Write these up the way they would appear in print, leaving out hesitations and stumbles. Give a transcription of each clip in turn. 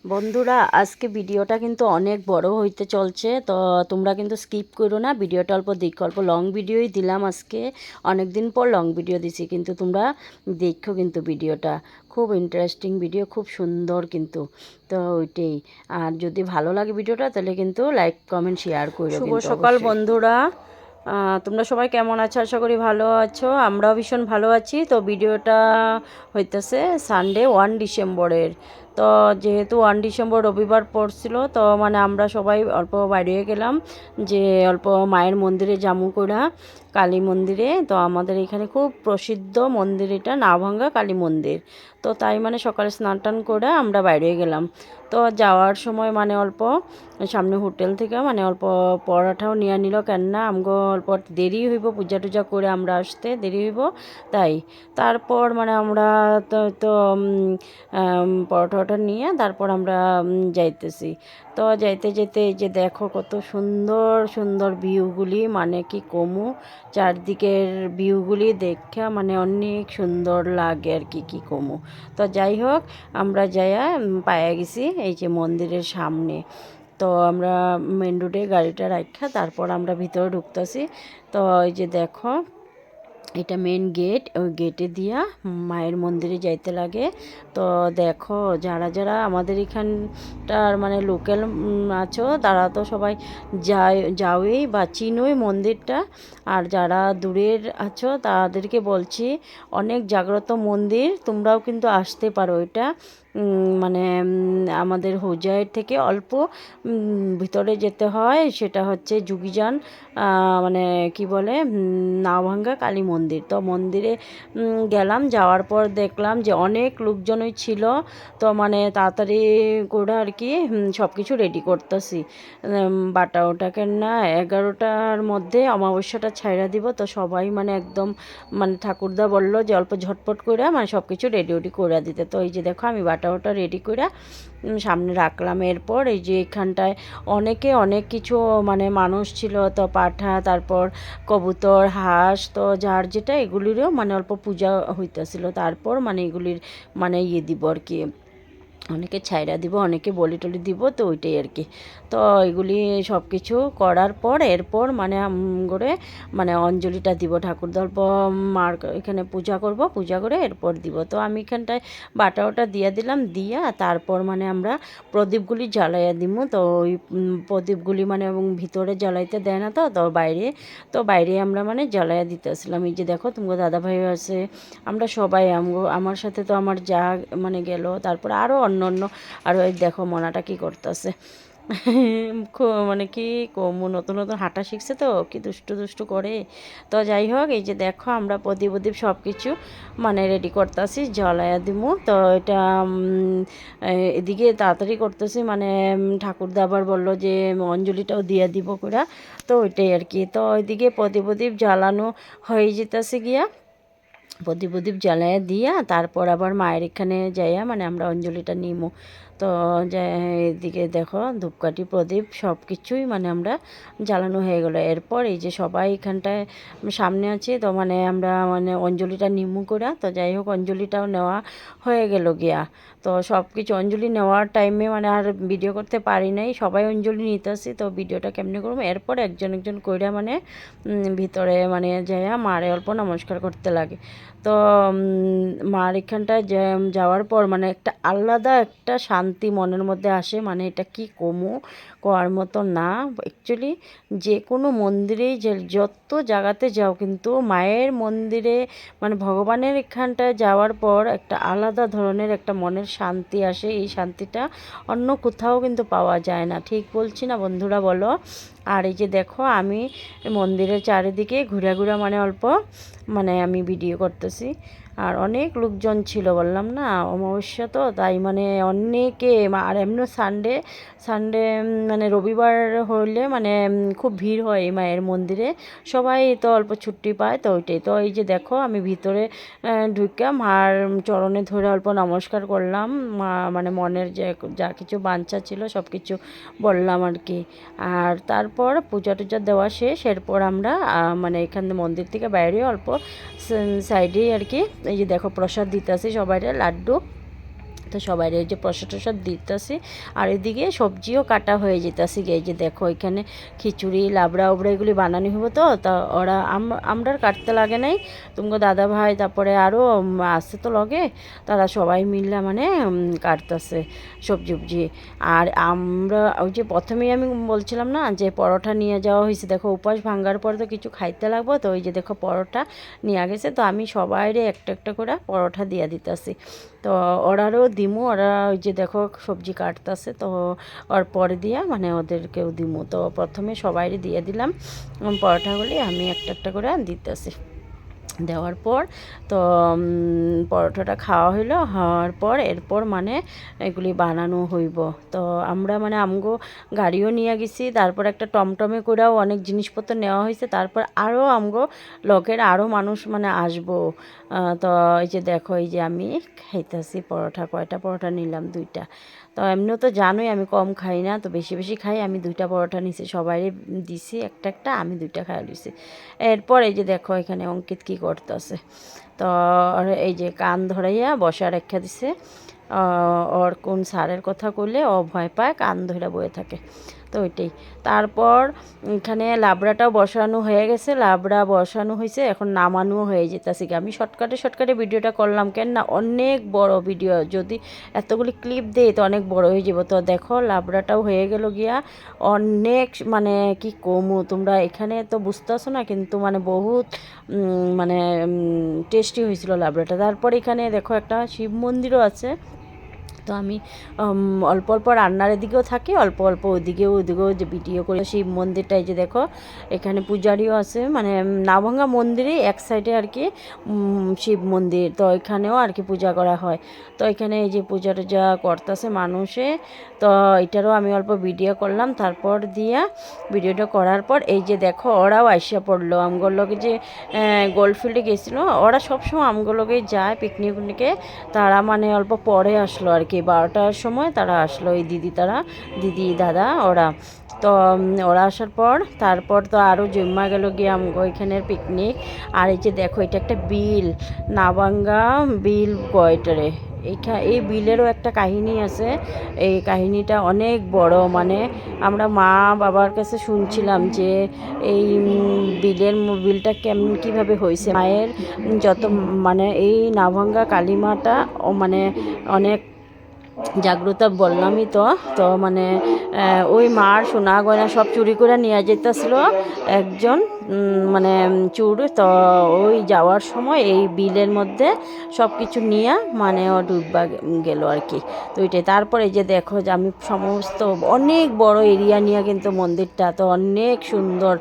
বন্ধুরা, আজকে ভিডিওটা কিন্তু অনেক বড় হইতে চলছে, তো তোমরা কিন্তু স্কিপ করো না। ভিডিওটা অল্প দেখো, অল্প লং ভিডিওই দিলাম আজকে। অনেক দিন পর লং ভিডিও দিছি, কিন্তু তোমরা দেখো কিন্তু ভিডিওটা খুব ইন্টারেস্টিং ভিডিও, খুব সুন্দর কিন্তু। তো ওইটাই। আর যদি ভালো লাগে ভিডিওটা তাহলে কিন্তু লাইক কমেন্ট শেয়ার করো। শুভ সকাল বন্ধুরা, তোমরা সবাই কেমন আছো? আশা করি ভালো আছো, আমরাও ভীষণ ভালো আছি। তো ভিডিওটা হইতেছে সানডে 1 ডিসেম্বরের। তো যেহেতু 1 ডিসেম্বর রবিবার পড়ছিল, তো মানে আমরা সবাই অল্প বাইরে গেলাম যে অল্প মায়ের মন্দিরে জামু কইরা, কালী মন্দিরে। তো আমাদের এখানে খুব প্রসিদ্ধ মন্দির, এটা নাভাঙ্গা কালী মন্দির। তো তাই মানে সকালে স্নান টান করে আমরা বাইরে গেলাম। তো যাওয়ার সময় মানে অল্প সামনে হোটেল থেকে মানে অল্প পরাঠাও নিয়ে নিল, কেননা আমগো অল্প দেরি হইব, পূজা টুজা করে আমরা আসতে দেরি হইব। তাই তারপর মানে আমরা তো পরোটা নিয়ে তারপর আমরা যাইতেছি। তো যাইতে যেতে এই যে দেখো কত সুন্দর সুন্দর ভিউগুলি, মানে কি কমু, চারদিকের ভিউগুলি দেখা মানে অনেক সুন্দর লাগে আর কি কমু। তো যাই হোক, আমরা যাইয়া পাইয়া গেছি এই যে মন্দিরের সামনে। তো আমরা মেন রোডে গাড়িটা রাখা, তারপর আমরা ভিতরে ঢুকতেছি। তো এই যে দেখো, এটা মেন গেট, ওই গেটে দিয়া মায়ের মন্দিরে যাইতে লাগে। তো দেখো, যারা যারা আমাদের এখানটার মানে লোকাল আছো, তারা তো সবাই যাওই বা চিনোই মন্দিরটা। আর যারা দূরের আছো তাদেরকে বলছি, অনেক জাগ্রত মন্দির, তোমরাও কিন্তু আসতে পারো। এটা মানে আমাদের হোজাইয়ের থেকে অল্প ভিতরে যেতে হয়, সেটা হচ্ছে যুগিজান, মানে কি বলে, নাওভাঙ্গা কালী মন্দির। তো মন্দিরে গেলাম, যাওয়ার পর দেখলাম যে অনেক লোকজনই ছিল। তো মানে তাড়াতাড়ি করে আর কি সব কিছু রেডি করতেছি। বাটা ওটাকে না 11টার মধ্যে অমাবস্যাটা ছাইড়া দিব। তো সবাই মানে একদম মানে ঠাকুরদা বলল যে অল্প ঝটপট করে মানে সব কিছু রেডি করে দিতে। তো এই যে দেখো, আমি বাটা ওটা রেডি করে সামনে রাখলাম। এরপর এই যে এখানটায় অনেক কিছু মানে মানুষ ছিল, তো পাঠা, তারপর কবুতর, হাঁস, তো যার যেটা এগুলিরও মানে অল্প পূজা হইতেছিল। তারপর মানে এগুলির মানে দিব আর কি, অনেকে ছাইরা দিব, অনেকে বলি টলি দিব। তো ওইটাই আর কি। তো এগুলি সব কিছু করার পর এরপর মানে করে মানে অঞ্জলিটা দিব, ঠাকুর দল্প মার এখানে পূজা করব, পূজা করে এরপর দিব। তো আমি এখানটায় বাটা ওটা দিয়ে দিলাম, দিয়া তারপর মানে আমরা প্রদীপগুলি জ্বালাইয়া দিব। তো ওই প্রদীপগুলি মানে এবং ভিতরে জ্বালাইতে দেয় না, তো তো বাইরে, তো বাইরে আমরা মানে জ্বালাইয়া দিতেছিলাম। এই যে দেখো, তোমার দাদাভাই আছে, আমরা সবাই আমার সাথে তো আমার যা মানে গেল, তারপর আরও অন্য অন্য আরও এই দেখো মনাটা কি করতেছে। মানে কি কমু, নতুন নতুন হাঁটা শিখছে, তো কি দুষ্টু দুষ্টু করে। তো যাই হোক, এই যে দেখো আমরা প্রদীপ প্রদীপ সব কিছু মানে রেডি করতেছি, জ্বালায়া দিব। তো এটা এদিকে তাড়াতাড়ি করতেছি, মানে ঠাকুরদা আবার বললো যে অঞ্জলিটাও দিয়ে দিব করে। তো ওইটাই আর কি। তো ওইদিকে প্রদীপ প্রদীপ জ্বালানো হয়ে যেতেছে গিয়া, প্রদীপ প্রদীপ জ্বালায়া দিয়া তারপর আবার মায়ের এখানে যাইয়া মানে আমরা অঞ্জলিটা নিমু। তো এদিকে দেখো, ধূপকাঠি প্রদীপ সব কিছুই মানে আমরা জ্বালানো হয়ে গেলো। এরপর এই যে সবাই এখানটায় সামনে আছে, তো মানে আমরা মানে অঞ্জলিটা নিমু করে। তো যাই হোক, অঞ্জলিটাও নেওয়া হয়ে গেল গিয়া। তো সব কিছু অঞ্জলি নেওয়ার টাইমে মানে আর ভিডিও করতে পারি নাই, সবাই অঞ্জলি নিতেছি, তো ভিডিওটা কেমনে করবো। এরপর একজন একজন কইরা মানে ভিতরে মানে যাইয়া মারে অল্প নমস্কার করতে লাগে। তো মার এখানটায় যাওয়ার পর মানে একটা আলাদা একটা শান্তি মনের মধ্যে আসে, মানে এটা কি কমু, কোয়ার মতো না। অ্যাকচুয়ালি যে কোনো মন্দিরেই যে যত জায়গাতে যাও, কিন্তু মায়ের মন্দিরে মানে ভগবানের এখানটায় যাওয়ার পর একটা আলাদা ধরনের একটা মনের শান্তি আসে। এই শান্তিটা অন্য কোথাও কিন্তু পাওয়া যায় না, ঠিক বলছি না বন্ধুরা, বলো? আর এই যে দেখো, আমি মন্দিরের চারিদিকে ঘুরা ঘুরা মানে অল্প মানে আমি ভিডিও করতেছি। আর অনেক লোকজন ছিল, বললাম না অমাবস্যা, তো তাই মানে অনেকে। আর এমনি সানডে সানডে মানে রবিবার হলে মানে খুব ভিড় হয় এই মায়ের মন্দিরে, সবাই তো অল্প ছুটি পায়। তো ওইটাই। তো এই যে দেখো, আমি ভিতরে ঢুকে মার চরণে ধরে অল্প নমস্কার করলাম। মা মানে মনের যে যা কিছু বাঞ্ছা ছিল সব কিছু বললাম আর কি। আর তারপর পূজা টুজা দেওয়া শেষ, এরপর আমরা মানে এখানে মন্দির থেকে বাইরে অল্প সাইডেই আর কি এই যে দেখো প্রসাদ দিতেছি সবাইরে, লাড্ডু। তো সবাই এই যে প্রসাদ টসাদ দিতেছি, আর এদিকে সবজিও কাটা হয়ে যেতেছি। এই যে দেখো এখানে খিচুড়ি লাবড়া উবড়া এগুলি বানানো হবো। তো তা ওরা আমরা কাটতে লাগে নাই, তোমাকে দাদা ভাই তারপরে আরও আসছে তো লগে, তারা সবাই মিললে মানে কাটতেছে সবজি উবজি। আর আমরা ওই যে প্রথমেই আমি বলছিলাম না যে পরোটা নিয়ে যাওয়া হয়েছে, দেখো উপাস ভাঙ্গার পর তো কিছু খাইতে লাগবো, তো ওই যে দেখো পরোটা নিয়ে গেছে। তো আমি সবাইরে একটা একটা করে পরোটা দিয়ে দিতেছি। তো ওরারও দিমু, ওরা ওই যে দেখো সবজি কাটতেছে, তো ওর পরে দিয়া মানে ওদেরকেও দিমু। তো প্রথমে সবাইরে দিয়ে দিলাম পরোটাগুলি, আমি একটা একটা করে দিতেছি। দেওয়ার পর তো পরোটাটা খাওয়া হইলো, হওয়ার পর এরপর মানে এগুলি বানানো হইব। তো আমরা মানে আমগো গাড়িও নিয়ে গেছি, তারপর একটা টমটমে করেও অনেক জিনিসপত্র নেওয়া হয়েছে। তারপর আরও আমগো লোকের আরও মানুষ মানে আসবো। তো এই যে দেখো এই যে আমি খাইতেছি পরোটা, কয়টা পরোটা নিলাম? 2টা। তো এমনিও তো জানোই আমি কম খাই না, তো বেশি বেশি খাই। আমি 2টা পরোটা নিছি, সবাই দিছি একটা একটা, আমি 2টা খাই লইছি। এরপর এই যে দেখো এখানে অঙ্কিত কী করতেছে। তো এই যে কান ধরাইয়া বসা রেখা দিছে। ওর কোন স্যারের কথা কইলে ও ভয় পায়, কান ধরে বয়ে থাকে। তো ওইটাই। তারপর এখানে লাবড়াটাও বসানো হয়ে গেছে, লাবড়া বসানো হয়েছে, এখন নামানো হয়ে যেতেছে। আমি শর্টকাটে ভিডিওটা করলাম, কেন না অনেক বড় ভিডিও, যদি এতগুলি ক্লিপ দেই তো অনেক বড় হয়ে যাব। তো দেখো লাবড়াটাও হয়ে গেল গিয়া, অনেক মানে কি কমু, তোমরা এখানে তো বুঝতেছো না, কিন্তু মানে বহুত মানে টেস্টি হয়েছিল লাবড়াটা। তারপর এখানে দেখো একটা শিব মন্দিরও আছে। তো আমি অল্প অল্প রান্নার দিকেও থাকি, অল্প অল্প ওদিকেও যে ভিডিও করে। শিব মন্দিরটাই যে দেখো এখানে পূজারিও আছে, মানে নাভাঙ্গা মন্দিরে এক সাইডে আর কি শিব মন্দির, তো এখানেও আর কি পূজা করা হয়। তো এখানে এই যে পূজা টুজা করতেছে মানুষে। তো এটারও আমি অল্প ভিডিও করলাম। তারপর দিয়া ভিডিওটা করার পর এই যে দেখো ওরাও আইসা পড়লো আমগুলোকে, লগে যে গোল্ডফিল্ডে গেছিলো, ওরা সবসময় আমগুলোকে যায় পিকনিকে। তারা মানে অল্প পরে আসলো আর কি, 12টার সময় তারা আসলো, এই দিদি দাদা ওরা। তো ওরা আসার পর তারপর তো আরও জমা গেল গিয়ে আমগো এখানের পিকনিক। আর এই যে দেখো এটা একটা বিল, নাভাঙ্গা বিল গয়টারে। এই বিলেরও একটা কাহিনী আছে, এই কাহিনীটা অনেক বড়। মানে আমরা মা বাবার কাছে শুনছিলাম যে এই বিলটা কীভাবে হয়েছে। মায়ের যত মানে এই নাভাঙ্গা কালীমাটা মানে অনেক জাগ্রতা, বললামই তো। তো মানে ওই মার সোনা গয়না সব চুরি করে নিয়ে যেতেছিল একজন মানে চুর। তো ওই যাওয়ার সময় এই বিলের মধ্যে সব কিছু নিয়ে মানে ও ডুববা গেল আর কি। তো ওইটাই। তারপরে যে দেখো যে আমি সমস্ত অনেক বড় এরিয়া নিয়ে কিন্তু মন্দিরটা, তো অনেক সুন্দর,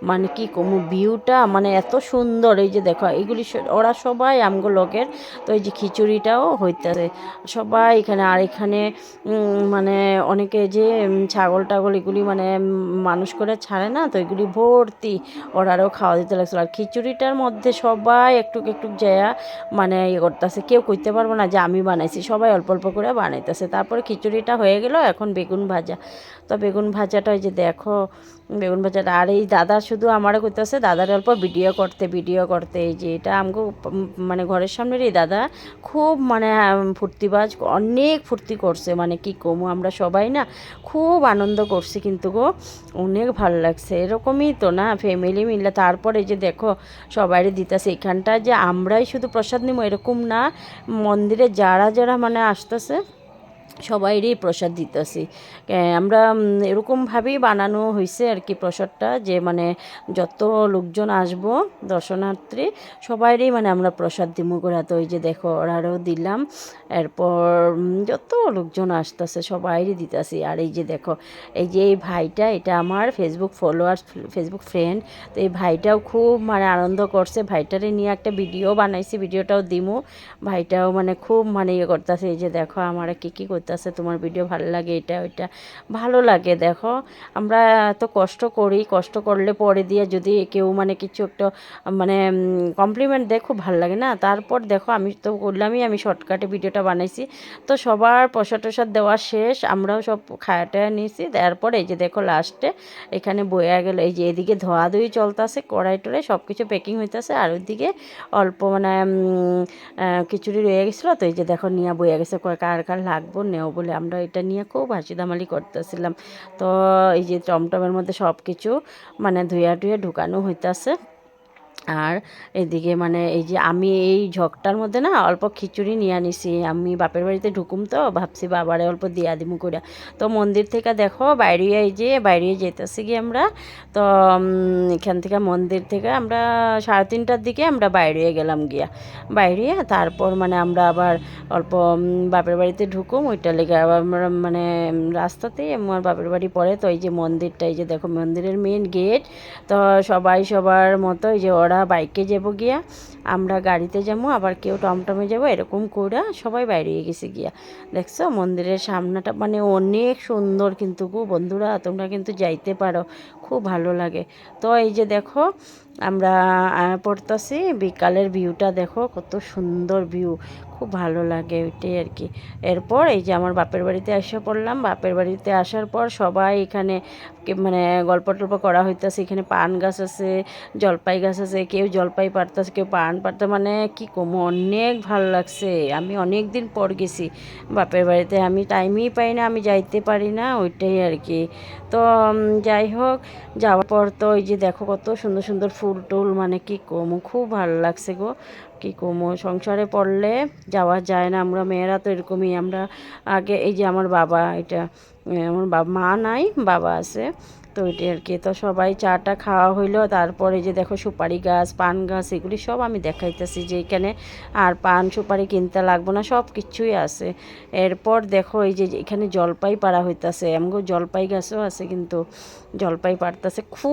মানে কি কমু ভিউটা, মানে এত সুন্দর। এই যে দেখো এগুলি ওরা সবাই আমগো লোকের। তো এই যে খিচুড়িটাও হইতেছে সবাই এখানে। আর এখানে মানে অনেকে যে ছাগল টাগল এগুলি মানে মানুষ করে ছাড়ে না, তো এগুলি ভর্তি ওরাও খাওয়া দিতে লাগছিল। আর খিচুড়িটার মধ্যে সবাই একটু একটু যায় মানে ইয়ে করতেছে, কেউ কইতে পারবো না যে আমি বানাইছি, সবাই অল্প অল্প করে বানাইতেছে। তারপরে খিচুড়িটা হয়ে গেল, এখন বেগুন ভাজা। তো বেগুন ভাজাটা ওই যে দেখো বেগুন ভাজাটা। আর এই দাদা শুধু আমারও করতেছে, দাদার অল্প ভিডিও করতে। এই যে এটা আমাকে মানে ঘরের সামনের এই দাদা খুব মানে ফুর্তিবাজ, অনেক ফুর্তি করছে, মানে কি কমু আমরা সবাই না খুব আনন্দ করছি কিন্তু গো, অনেক ভালো লাগছে। এরকমই তো না ফ্যামিলি মিলে। তারপরে যে দেখো সবাই দিতেছে, এখানটা যে আমরাই শুধু প্রসাদ নিব এরকম না, মন্দিরে যারা যারা মানে আসতেছে সবাইরই প্রসাদ দিতেছি। আমরা এরকমভাবেই বানানো হয়েছে আর কি প্রসাদটা, যে মানে যত লোকজন আসবো দর্শনার্থী সবাইরই মানে আমরা প্রসাদ দিমু করে। তো ওই যে দেখো ওরাও দিলাম। এরপর যত লোকজন আসতেছে সবাইরই দিতেছি। আর এই যে দেখো এই যে এই ভাইটা, এটা আমার ফেসবুক ফ্রেন্ড। তো এই ভাইটাও খুব মানে আনন্দ করছে, ভাইটারে নিয়ে একটা ভিডিও বানাইছি, ভিডিওটাও দিমু। ভাইটাও মানে খুব মানে ইয়ে করতেছে। এই যে দেখো আমার কী হইতেছে, তোমার ভিডিও ভালো লাগে, এটা ওইটা ভালো লাগে। দেখো আমরা এত কষ্ট করি, কষ্ট করলে পরে দিয়ে যদি কেউ মানে কিছু একটা মানে কমপ্লিমেন্ট দেয় খুব ভালো লাগে না। তারপর দেখো আমি তো বললামই আমি শর্টকাটে ভিডিওটা বানাইছি। তো সবার প্রসাদ টসাদ দেওয়া শেষ, আমরাও সব খায়াটা নিয়েছি। তারপর এই যে দেখো লাস্টে এখানে বইয়া গেল, এই যে এদিকে ধোয়াধুয়ি চলতেছে, কড়াই টড়াই সব কিছু প্যাকিং হইতেছে, আর ওইদিকে অল্প মানে খিচুড়ি রয়ে গেছিলো। তো এই যে দেখো নিয়ে বইয়া গেছে, কার কার লাগবো নেও বলে। আমরা এটা নিয়ে খুব হাসি দামালি করতেছিলাম। তো এই যে টমটমের মধ্যে সব কিছু মানে ধুয়া টুয়ে ঢুকানো হইতেছে। আর এদিকে মানে এই যে আমি এই ঝকটার মধ্যে না অল্প খিচুড়ি নিয়ে আনিছি, আমি বাপের বাড়িতে ঢুকুম তো ভাবছি বাবারে অল্প দিয়া দিমু করে। তো মন্দির থেকে দেখো বাইরে এই যে বাইরে যেতেছি গিয়ে আমরা। তো এখান থেকে মন্দির থেকে আমরা 3:30টার দিকে আমরা বাইরে গেলাম গিয়া। বাইরে তারপর মানে আমরা আবার অল্প বাপের বাড়িতে ঢুকুম, ওইটা লেগে আবার আমরা মানে রাস্তাতেই আমার বাপের বাড়ি পড়ে। তো এই যে মন্দিরটা, এই যে দেখো মন্দিরের মেন গেট। তো সবাই সবার মতো এই যে ওরা বাইকে যাব গিয়া, আমরা গাড়িতে যাবো, আবার কেউ টমটমে যাবো, এরকম করে সবাই বাইরে গেছি গিয়া। দেখছো মন্দিরের সামনাটা মানে অনেক সুন্দর, কিন্তু গো বন্ধুরা তোমরা কিন্তু যাইতে পারো, খুব ভালো লাগে। তো এই যে দেখো আমরা পড়তেছি, বিকালের ভিউটা দেখো কত সুন্দর ভিউ, খুব ভালো লাগে ওইটাই আর কি। এরপর এই যে আমার বাপের বাড়িতে এসে পড়লাম। বাপের বাড়িতে আসার পর সবাই এখানে মানে গল্প টল্প করা হইতেছে। এখানে পান গাছ আছে, জলপাই গাছ আছে, কেউ জলপাই পারতেছে, কেউ পান পারতে, মানে কি কম অনেক ভালো লাগছে। আমি অনেক দিন পর গেছি বাপের বাড়িতে, আমি টাইমই পাই না, আমি যাইতে পারি না, ওইটাই আর কি। তো যাই হোক, যাওয়ার পর তো এই যে দেখো কত সুন্দর সুন্দর ফুল টুল, মানে কি কমো খুব ভালো লাগছে গো, কি কমো। সংসারে পড়লে যাওয়া যায় না, আমরা মেয়েরা তো এরকমই। আমরা আগে এই যে আমার বাবা, এটা আমার মা নাই, বাবা আছে, তো ওইটাই আর কি। তো সবাই চাটা খাওয়া হইলো। তারপরে যে দেখো সুপারি গাছ, পান গাছ, এগুলি সব আমি দেখাইতেছি যে এখানে আর পান সুপারি কিনতে লাগবো না, সব কিছুই আছে। এরপর দেখো এই যে এখানে জলপাই পাড়া হইতাছে, আমগো জলপাই গাছও আছে, কিন্তু জলপাই পাড়তেছে খুব